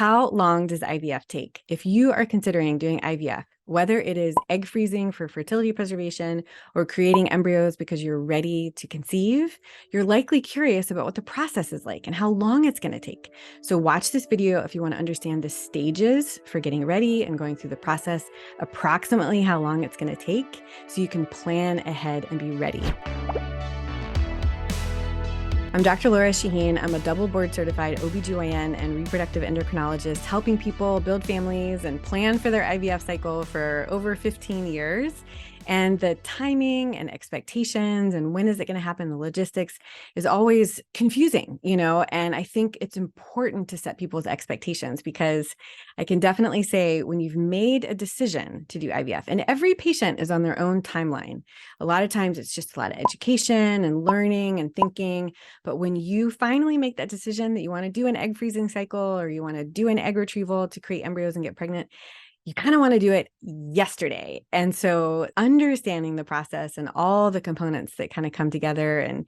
How long does IVF take? If you are considering doing IVF, whether it is egg freezing for fertility preservation or creating embryos because you're ready to conceive, you're likely curious about what the process is like and how long it's going to take. So watch this video if you want to understand the stages for getting ready and going through the process, approximately how long it's going to take, so you can plan ahead and be ready. I'm Dr. Lora Shahine. I'm a double board certified OBGYN and reproductive endocrinologist, helping people build families and plan for their IVF cycle for over 15 years. And the timing and expectations and when is it going to happen, the logistics is always confusing, and I think it's important to set people's expectations, because I can definitely say when you've made a decision to do IVF, and every patient is on their own timeline, a lot of times it's just a lot of education and learning and thinking. But when you finally make that decision that you want to do an egg freezing cycle or you want to do an egg retrieval to create embryos and get pregnant, you kind of want to do it yesterday. And so understanding the process and all the components that kind of come together and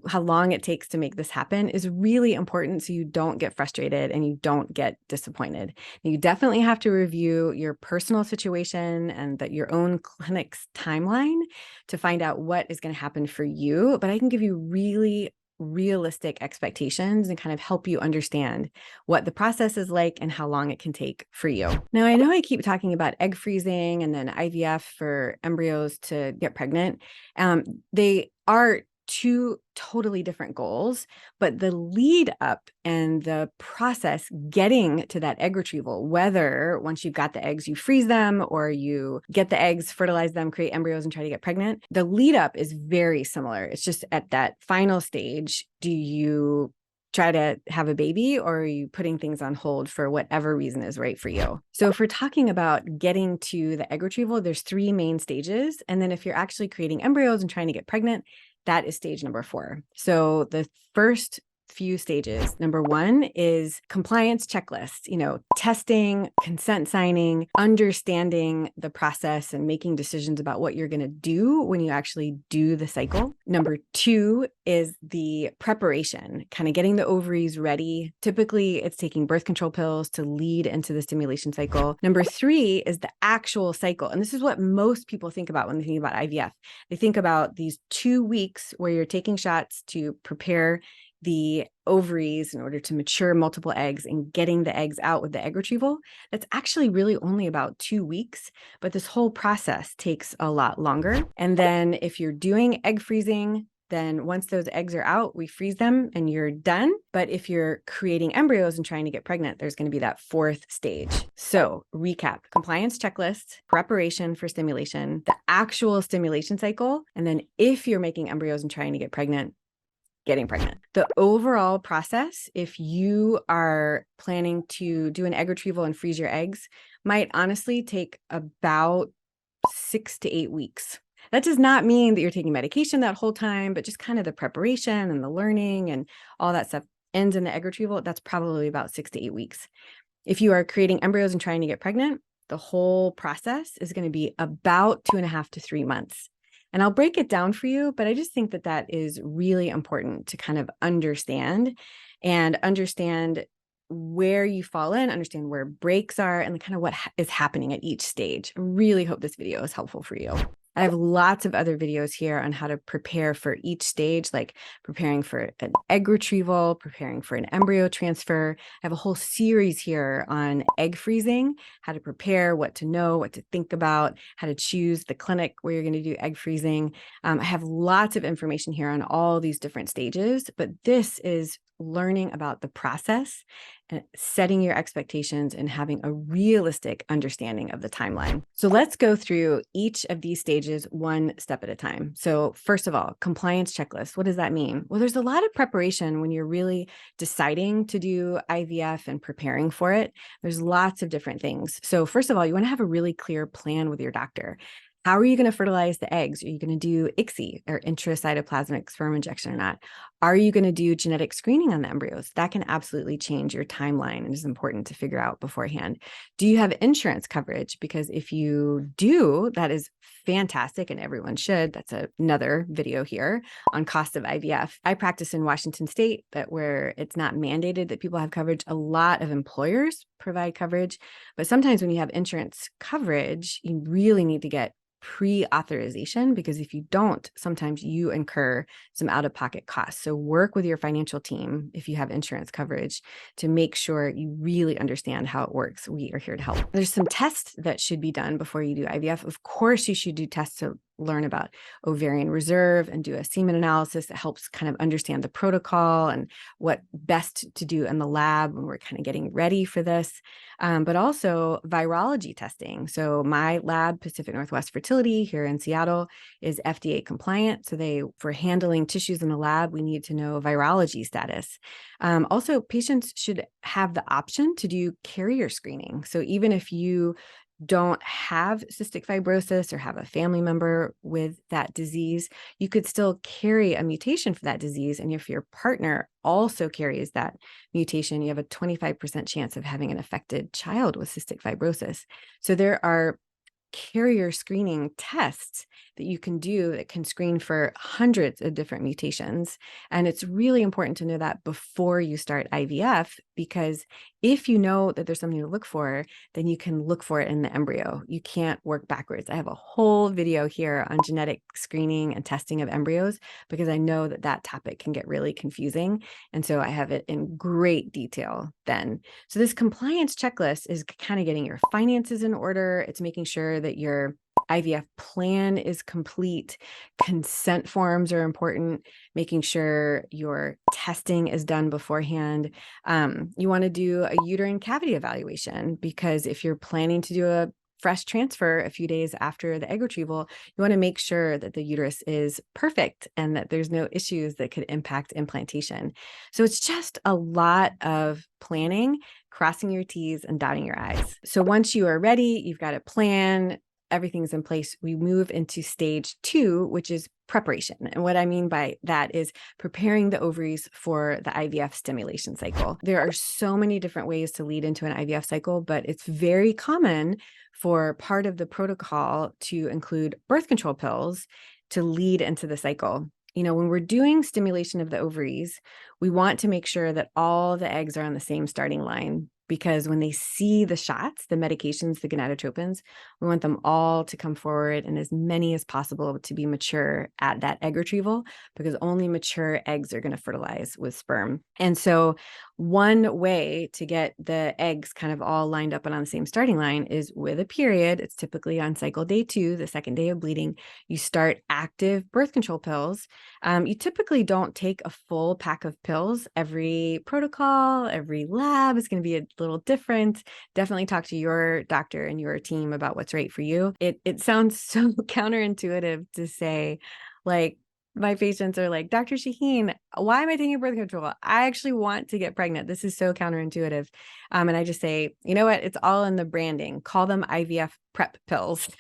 how long it takes to make this happen is really important, so you don't get frustrated and you don't get disappointed. You definitely have to review your personal situation and your own clinic's timeline to find out what is going to happen for you. But I can give you really realistic expectations and kind of help you understand what the process is like and how long it can take for you. Now, I know I keep talking about egg freezing and then IVF for embryos to get pregnant. They are two totally different goals, but the lead up and the process getting to that egg retrieval, whether once you've got the eggs, you freeze them or you get the eggs, fertilize them, create embryos and try to get pregnant, the lead up is very similar. It's just at that final stage, do you try to have a baby or are you putting things on hold for whatever reason is right for you? So if we're talking about getting to the egg retrieval, there's three main stages. And then if you're actually creating embryos and trying to get pregnant, that is stage number 4. So the first few stages, number 1 is compliance checklist, testing, consent signing, understanding the process and making decisions about what you're going to do when you actually do the cycle. Number 2 is the preparation, kind of getting the ovaries ready. Typically, it's taking birth control pills to lead into the stimulation cycle. Number 3 is the actual cycle. And this is what most people think about when they think about IVF. They think about these 2 weeks where you're taking shots to prepare the ovaries in order to mature multiple eggs and getting the eggs out with the egg retrieval. That's actually really only about 2 weeks, but this whole process takes a lot longer. And then if you're doing egg freezing, then once those eggs are out, we freeze them and you're done. But if you're creating embryos and trying to get pregnant, there's going to be that 4th stage. So recap: compliance checklist, preparation for stimulation, the actual stimulation cycle, and then if you're making embryos and trying to get pregnant, getting pregnant. The overall process, if you are planning to do an egg retrieval and freeze your eggs, might honestly take about 6 to 8 weeks. That does not mean that you're taking medication that whole time, but just kind of the preparation and the learning and all that stuff ends in the egg retrieval. That's probably about 6 to 8 weeks. If you are creating embryos and trying to get pregnant, the whole process is going to be about 2.5 to 3 months. And I'll break it down for you, but I just think that that is really important to kind of understand where you fall in, understand where breaks are, and kind of what is happening at each stage. I really hope this video is helpful for you. I have lots of other videos here on how to prepare for each stage, like preparing for an egg retrieval, preparing for an embryo transfer. I have a whole series here on egg freezing, how to prepare, what to know, what to think about, how to choose the clinic where you're going to do egg freezing. I have lots of information here on all these different stages, but this is learning about the process and setting your expectations and having a realistic understanding of the timeline. So let's go through each of these stages one step at a time. So first of all, compliance checklist. What does that mean? Well, there's a lot of preparation when you're really deciding to do IVF and preparing for it. There's lots of different things. So first of all, you want to have a really clear plan with your doctor. How are you going to fertilize the eggs? Are you going to do ICSI or intracytoplasmic sperm injection or not? Are you going to do genetic screening on the embryos? That can absolutely change your timeline and is important to figure out beforehand. Do you have insurance coverage? Because if you do, that is fantastic and everyone should. That's another video here on cost of IVF. I practice in Washington State, but where it's not mandated that people have coverage, a lot of employers provide coverage. But sometimes when you have insurance coverage, you really need to get pre-authorization, because if you don't, sometimes you incur some out-of-pocket costs. So work with your financial team if you have insurance coverage to make sure you really understand how it works. We are here to help. There's some tests that should be done before you do IVF. Of course, you should do tests to learn about ovarian reserve and do a semen analysis that helps kind of understand the protocol and what best to do in the lab when we're kind of getting ready for this. But also virology testing. So my lab, Pacific Northwest Fertility here in Seattle, is FDA compliant. So for handling tissues in the lab, we need to know virology status. Also, patients should have the option to do carrier screening. So even if you don't have cystic fibrosis or have a family member with that disease, you could still carry a mutation for that disease. And if your partner also carries that mutation, you have a 25% chance of having an affected child with cystic fibrosis. So there are carrier screening tests that you can do that can screen for hundreds of different mutations. And it's really important to know that before you start IVF, because if you know that there's something to look for, then you can look for it in the embryo. You can't work backwards. I have a whole video here on genetic screening and testing of embryos, because I know that that topic can get really confusing. And so I have it in great detail then. So this compliance checklist is kind of getting your finances in order. It's making sure that your IVF plan is complete. Consent forms are important, making sure your testing is done beforehand. You want to do a uterine cavity evaluation, because if you're planning to do a fresh transfer a few days after the egg retrieval, you want to make sure that the uterus is perfect and that there's no issues that could impact implantation. So it's just a lot of planning, crossing your T's and dotting your I's. So once you are ready, you've got a plan, everything's in place, we move into stage 2, which is preparation. And what I mean by that is preparing the ovaries for the IVF stimulation cycle. There are so many different ways to lead into an IVF cycle, but it's very common for part of the protocol to include birth control pills to lead into the cycle. You know, when we're doing stimulation of the ovaries, we want to make sure that all the eggs are on the same starting line, because when they see the shots, the medications, the gonadotropins, we want them all to come forward and as many as possible to be mature at that egg retrieval, because only mature eggs are going to fertilize with sperm. And so one way to get the eggs kind of all lined up and on the same starting line is with a period. It's typically on cycle day 2, the second day of bleeding. You start active birth control pills. You typically don't take a full pack of pills. Every protocol, every lab is going to be a little different. Definitely talk to your doctor and your team about what's right for you. It sounds so counterintuitive to say, like, my patients are like, Dr. Shahine, why am I taking birth control? I actually want to get pregnant. This is so counterintuitive. And I just say, you know what? It's all in the branding. Call them IVF prep pills.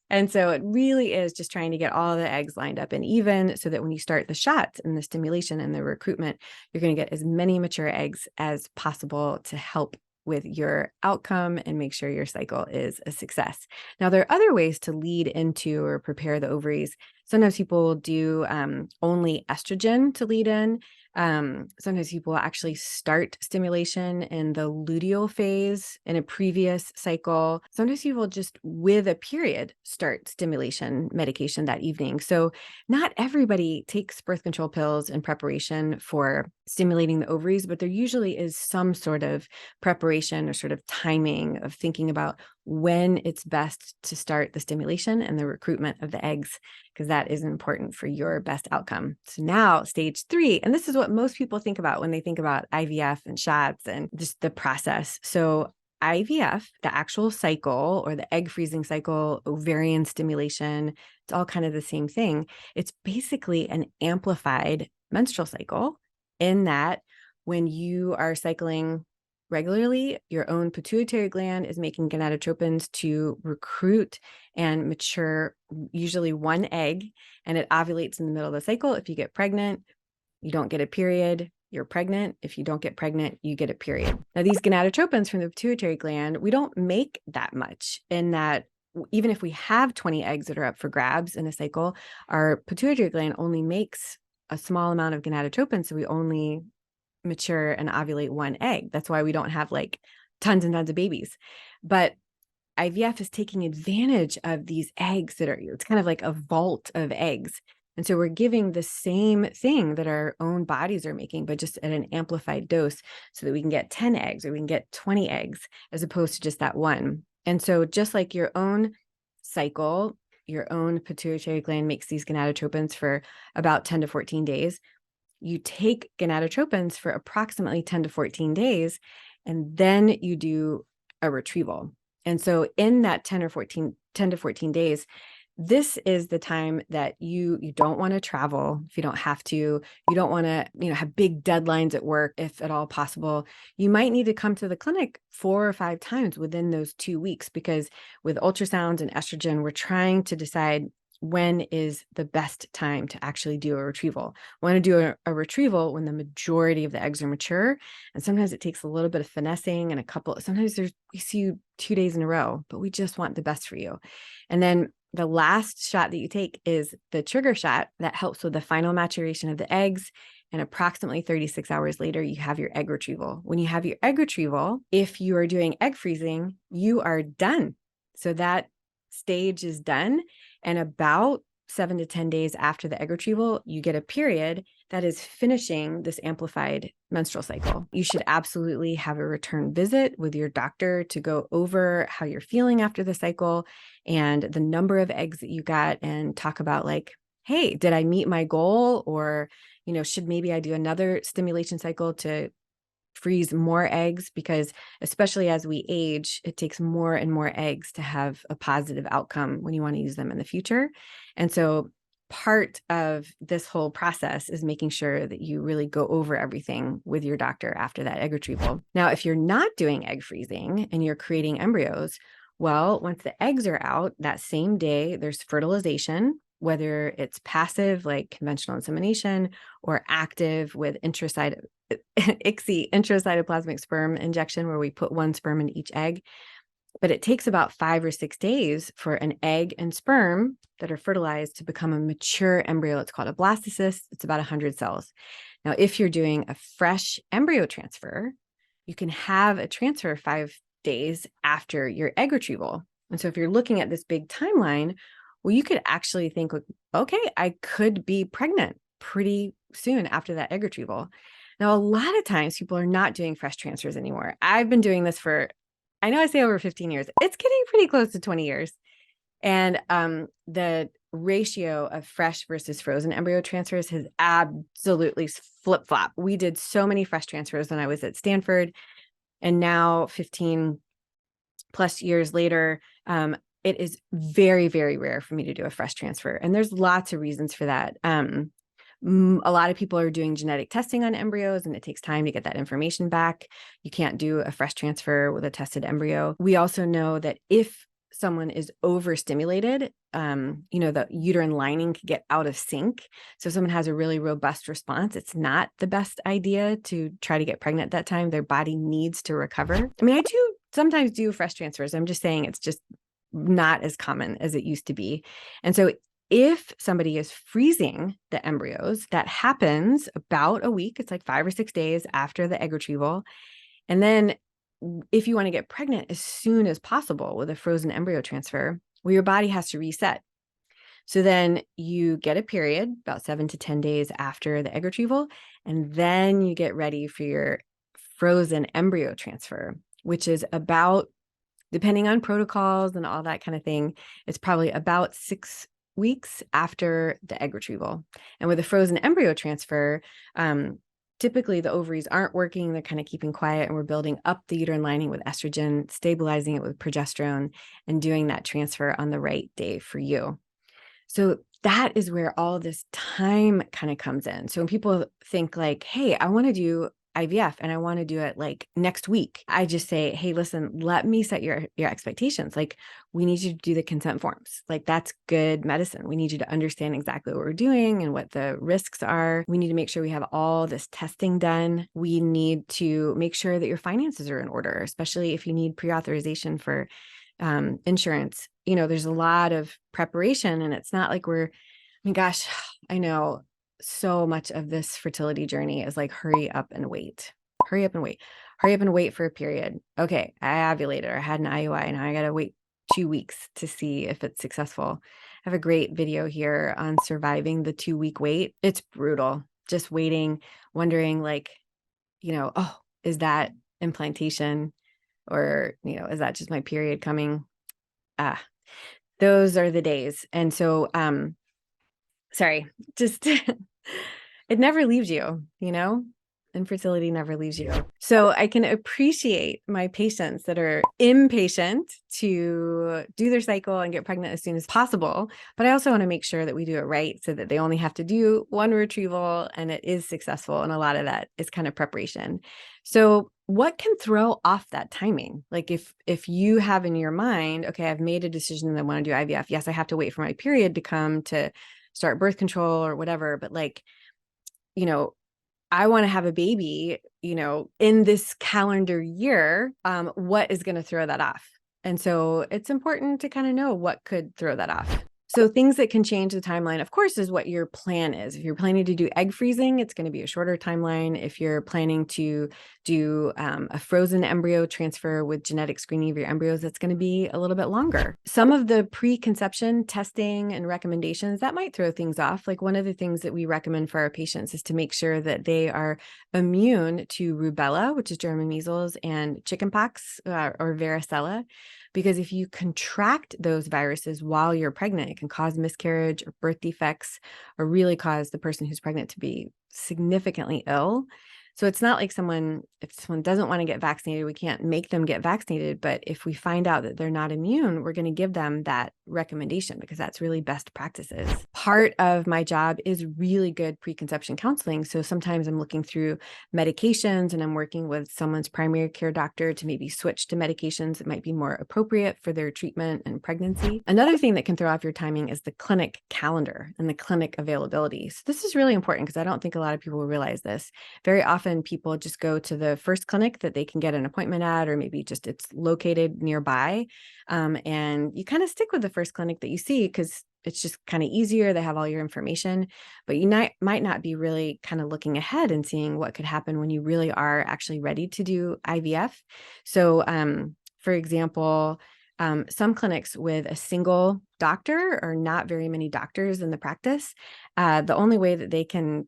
And so it really is just trying to get all the eggs lined up and even, so that when you start the shots and the stimulation and the recruitment, you're going to get as many mature eggs as possible to help with your outcome and make sure your cycle is a success. Now, there are other ways to lead into or prepare the ovaries. Sometimes people will do only estrogen to lead in. Sometimes people will actually start stimulation in the luteal phase in a previous cycle. Sometimes people just with a period start stimulation medication that evening. So not everybody takes birth control pills in preparation for stimulating the ovaries, but there usually is some sort of preparation or sort of timing of thinking about when it's best to start the stimulation and the recruitment of the eggs, because that is important for your best outcome. So now stage 3, and this is what most people think about when they think about IVF and shots and just the process. So IVF, the actual cycle or the egg freezing cycle, ovarian stimulation, it's all kind of the same thing. It's basically an amplified menstrual cycle, in that when you are cycling regularly, your own pituitary gland is making gonadotropins to recruit and mature usually one egg, and it ovulates in the middle of the cycle. If you get pregnant, you don't get a period, you're pregnant. If you don't get pregnant, you get a period. Now, these gonadotropins from the pituitary gland, we don't make that much, in that even if we have 20 eggs that are up for grabs in a cycle, our pituitary gland only makes a small amount of gonadotropin, so we only mature and ovulate one egg. That's why we don't have like tons and tons of babies. But IVF is taking advantage of these eggs that are, it's kind of like a vault of eggs. And so we're giving the same thing that our own bodies are making, but just at an amplified dose, so that we can get 10 eggs or we can get 20 eggs as opposed to just that one. And so just like your own cycle, your own pituitary gland makes these gonadotropins for about 10 to 14 days. You take gonadotropins for approximately 10 to 14 days, and then you do a retrieval. And so in that 10 to 14 days, this is the time that you don't want to travel if you don't have to. You don't want to, have big deadlines at work if at all possible. You might need to come to the clinic 4 or 5 times within those 2 weeks, because with ultrasounds and estrogen, we're trying to decide when is the best time to actually do a retrieval. We want to do a retrieval when the majority of the eggs are mature. And sometimes it takes a little bit of finessing and sometimes we see you 2 days in a row, but we just want the best for you. And then the last shot that you take is the trigger shot that helps with the final maturation of the eggs. And approximately 36 hours later, you have your egg retrieval. When you have your egg retrieval, if you are doing egg freezing, you are done. So that stage is done. And about 7 to 10 days after the egg retrieval, you get a period that is finishing this amplified menstrual cycle. You should absolutely have a return visit with your doctor to go over how you're feeling after the cycle and the number of eggs that you got, and talk about like, hey, did I meet my goal? Or, should maybe I do another stimulation cycle to freeze more eggs? Because especially as we age, it takes more and more eggs to have a positive outcome when you want to use them in the future. And so part of this whole process is making sure that you really go over everything with your doctor after that egg retrieval. Now, if you're not doing egg freezing and you're creating embryos, well, once the eggs are out, that same day, there's fertilization, whether it's passive like conventional insemination or active with ICSI, intracytoplasmic sperm injection, where we put one sperm in each egg. But it takes about 5 or 6 days for an egg and sperm that are fertilized to become a mature embryo. It's called a blastocyst. It's about 100 cells. Now, if you're doing a fresh embryo transfer, you can have a transfer 5 days after your egg retrieval. And so if you're looking at this big timeline, well, you could actually think, okay, I could be pregnant pretty soon after that egg retrieval. Now, a lot of times people are not doing fresh transfers anymore. I've been doing this for, I know I say over 15 years, it's getting pretty close to 20 years. And the ratio of fresh versus frozen embryo transfers has absolutely flip-flop. We did so many fresh transfers when I was at Stanford, and now 15 plus years later, it is very, very rare for me to do a fresh transfer. And there's lots of reasons for that. A lot of people are doing genetic testing on embryos, and it takes time to get that information back. You can't do a fresh transfer with a tested embryo. We also know that if someone is overstimulated, the uterine lining could get out of sync. So if someone has a really robust response, it's not the best idea to try to get pregnant at that time. Their body needs to recover. I mean, I do sometimes do fresh transfers. I'm just saying it's just not as common as it used to be. And so if somebody is freezing the embryos, that happens about a week. It's like 5 or 6 days after the egg retrieval. And then if you want to get pregnant as soon as possible with a frozen embryo transfer, well, your body has to reset. So then you get a period about 7 to 10 days after the egg retrieval, and then you get ready for your frozen embryo transfer, which is about, depending on protocols and all that kind of thing, it's probably about 6 weeks after the egg retrieval. And with a frozen embryo transfer, typically the ovaries aren't working. They're kind of keeping quiet, and we're building up the uterine lining with estrogen, stabilizing it with progesterone, and doing that transfer on the right day for you. So that is where all this time kind of comes in. So when people think like, hey, I want to do IVF and I want to do it like next week, I just say, hey, listen, let me set your expectations. Like, we need you to do the consent forms. Like, that's good medicine. We need you to understand exactly what we're doing and what the risks are. We need to make sure we have all this testing done. We need to make sure that your finances are in order, especially if you need pre-authorization for insurance. There's a lot of preparation, and it's not like I mean, gosh, I know so much of this fertility journey is like, hurry up and wait, hurry up and wait, hurry up and wait for a period. Okay, I ovulated or I had an IUI, and now I got to wait 2 weeks to see if it's successful. I have a great video here on surviving the 2-week wait. It's brutal. Just waiting, wondering like, oh, is that implantation? Or, is that just my period coming? Those are the days. And so, sorry, just, it never leaves you, infertility never leaves you. So I can appreciate my patients that are impatient to do their cycle and get pregnant as soon as possible. But I also want to make sure that we do it right so that they only have to do one retrieval and it is successful. And a lot of that is kind of preparation. So what can throw off that timing? Like if you have in your mind, okay, I've made a decision that I want to do IVF. Yes, I have to wait for my period to come to start birth control or whatever. But like, I want to have a baby, in this calendar year, what is going to throw that off? And so it's important to kind of know what could throw that off. So things that can change the timeline, of course, is what your plan is. If you're planning to do egg freezing, it's going to be a shorter timeline. If you're planning to do a frozen embryo transfer with genetic screening of your embryos, that's going to be a little bit longer. Some of the preconception testing and recommendations that might throw things off. Like, one of the things that we recommend for our patients is to make sure that they are immune to rubella, which is German measles, and chickenpox or varicella. Because if you contract those viruses while you're pregnant, it can cause miscarriage or birth defects, or really cause the person who's pregnant to be significantly ill. So it's not like if someone doesn't want to get vaccinated, we can't make them get vaccinated. But if we find out that they're not immune, we're going to give them that recommendation because that's really best practices. Part of my job is really good preconception counseling. So sometimes I'm looking through medications and I'm working with someone's primary care doctor to maybe switch to medications that might be more appropriate for their treatment and pregnancy. Another thing that can throw off your timing is the clinic calendar and the clinic availability. So this is really important because I don't think a lot of people realize this. Very often people just go to the first clinic that they can get an appointment at, or maybe just it's located nearby. And you kind of stick with the first clinic that you see because it's just kind of easier. They have all your information, but you might not be really kind of looking ahead and seeing what could happen when you really are actually ready to do IVF. So, for example, some clinics with a single doctor or not very many doctors in the practice, the only way that they can,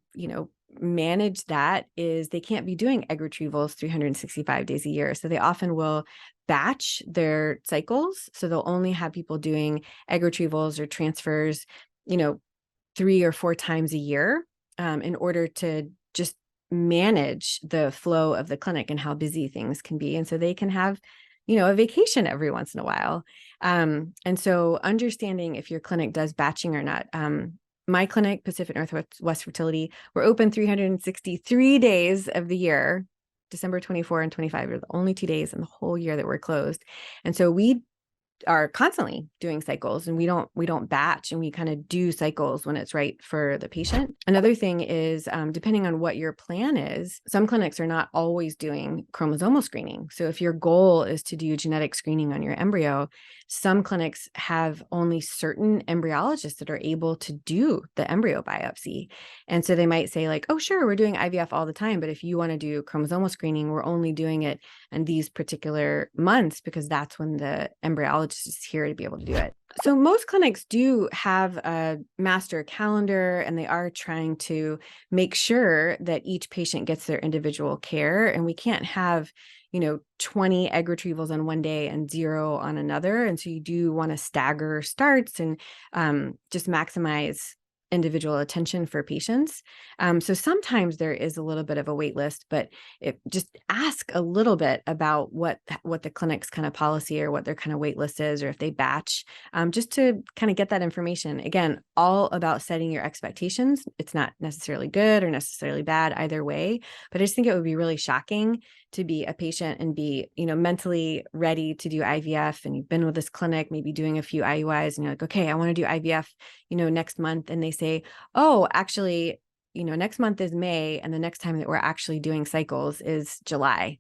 manage that is they can't be doing egg retrievals 365 days a year. So they often will batch their cycles. So they'll only have people doing egg retrievals or transfers, 3 or 4 times a year, in order to just manage the flow of the clinic and how busy things can be. And so they can have, a vacation every once in a while. And so understanding if your clinic does batching or not. My clinic, Pacific Northwest Fertility, we're open 363 days of the year. December 24 and 25 are the only 2 days in the whole year that we're closed. And so we are constantly doing cycles, and we don't batch, and we kind of do cycles when it's right for the patient. Another thing is, depending on what your plan is, some clinics are not always doing chromosomal screening. So if your goal is to do genetic screening on your embryo, some clinics have only certain embryologists that are able to do the embryo biopsy. And so they might say like, oh, sure, we're doing IVF all the time, but if you want to do chromosomal screening, we're only doing it in these particular months because that's when the embryologist is here to be able to do it. So most clinics do have a master calendar, and they are trying to make sure that each patient gets their individual care. And we can't have 20 egg retrievals on one day and 0 on another. And so you do want to stagger starts and just maximize individual attention for patients. So sometimes there is a little bit of a wait list, but just ask a little bit about what the clinic's kind of policy or what their kind of wait list is, or if they batch, just to kind of get that information. Again, all about setting your expectations. It's not necessarily good or necessarily bad either way, but I just think it would be really shocking to be a patient and be, mentally ready to do IVF, and you've been with this clinic, maybe doing a few IUIs, and you're like, okay, I want to do IVF, next month. And they say, oh, actually, next month is May, and the next time that we're actually doing cycles is July.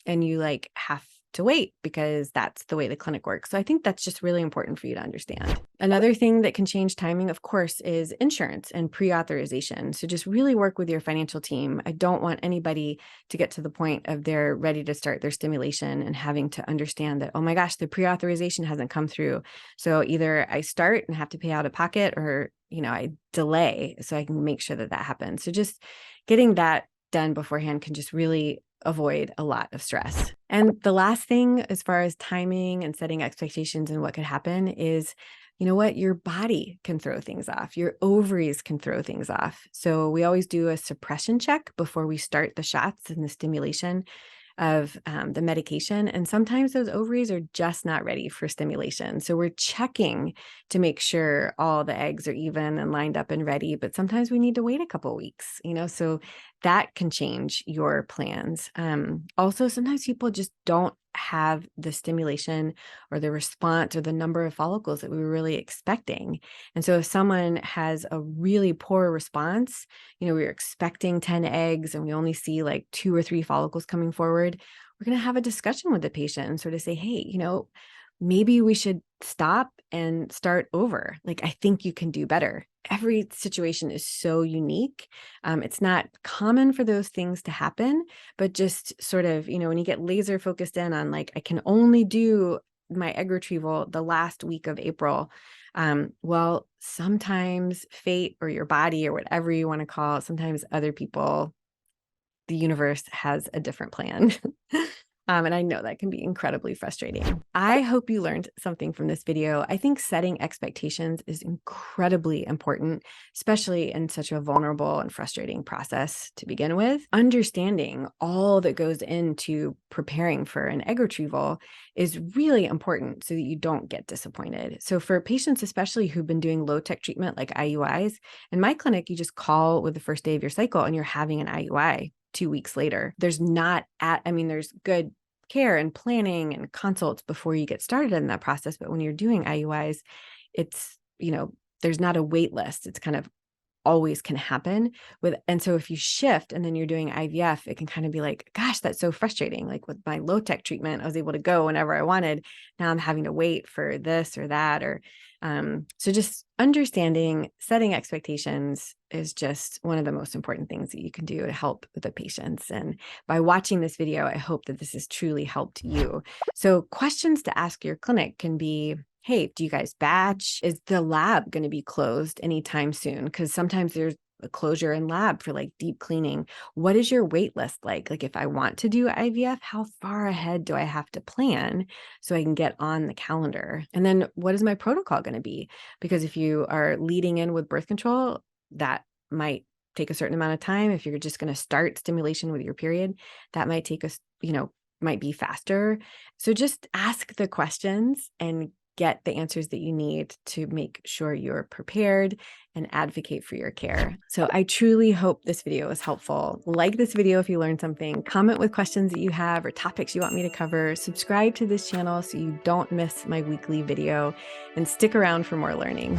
And you have to wait because that's the way the clinic works. So I think that's just really important for you to understand. Another thing that can change timing, of course, is insurance and pre-authorization. So just really work with your financial team. I don't want anybody to get to the point of they're ready to start their stimulation and having to understand that, oh my gosh, the pre-authorization hasn't come through. So either I start and have to pay out of pocket, or, I delay so I can make sure that happens. So just getting that done beforehand can just really avoid a lot of stress. And the last thing, as far as timing and setting expectations and what could happen, is, your body can throw things off. Your ovaries can throw things off. So we always do a suppression check before we start the shots and the stimulation of the medication. And sometimes those ovaries are just not ready for stimulation. So we're checking to make sure all the eggs are even and lined up and ready. But sometimes we need to wait a couple of weeks, so that can change your plans. Also, sometimes people just don't have the stimulation or the response or the number of follicles that we were really expecting. And so if someone has a really poor response, we're expecting 10 eggs and we only see like 2 or 3 follicles coming forward, we're going to have a discussion with the patient and sort of say, hey, maybe we should stop and start over. I think you can do better. Every situation is so unique. It's not common for those things to happen, but just sort of, when you get laser focused in on I can only do my egg retrieval the last week of April. Well, sometimes fate or your body or whatever you want to call it, sometimes other people, the universe has a different plan. And I know that can be incredibly frustrating. I hope you learned something from this video. I think setting expectations is incredibly important, especially in such a vulnerable and frustrating process to begin with. Understanding all that goes into preparing for an egg retrieval is really important so that you don't get disappointed. So for patients, especially who've been doing low-tech treatment like IUIs, in my clinic, you just call with the first day of your cycle and you're having an IUI 2 weeks later. There's good care and planning and consults before you get started in that process. But when you're doing IUIs, it's, there's not a wait list. It's kind of always can happen and so if you shift and then you're doing IVF, it can kind of be like, gosh, that's so frustrating. Like with my low tech treatment, I was able to go whenever I wanted. Now I'm having to wait for this or that, so just understanding, setting expectations is just one of the most important things that you can do to help with the patients. And by watching this video, I hope that this has truly helped you. So questions to ask your clinic can be, hey, do you guys batch? Is the lab going to be closed anytime soon? Because sometimes there's a closure in lab for deep cleaning. What is your wait list like? If I want to do IVF, how far ahead do I have to plan so I can get on the calendar? And then what is my protocol going to be? Because if you are leading in with birth control, that might take a certain amount of time. If you're just going to start stimulation with your period, that might take us, might be faster. So just ask the questions and get the answers that you need to make sure you're prepared and advocate for your care. So I truly hope this video was helpful. Like this video if you learned something, comment with questions that you have or topics you want me to cover, subscribe to this channel so you don't miss my weekly video, and stick around for more learning.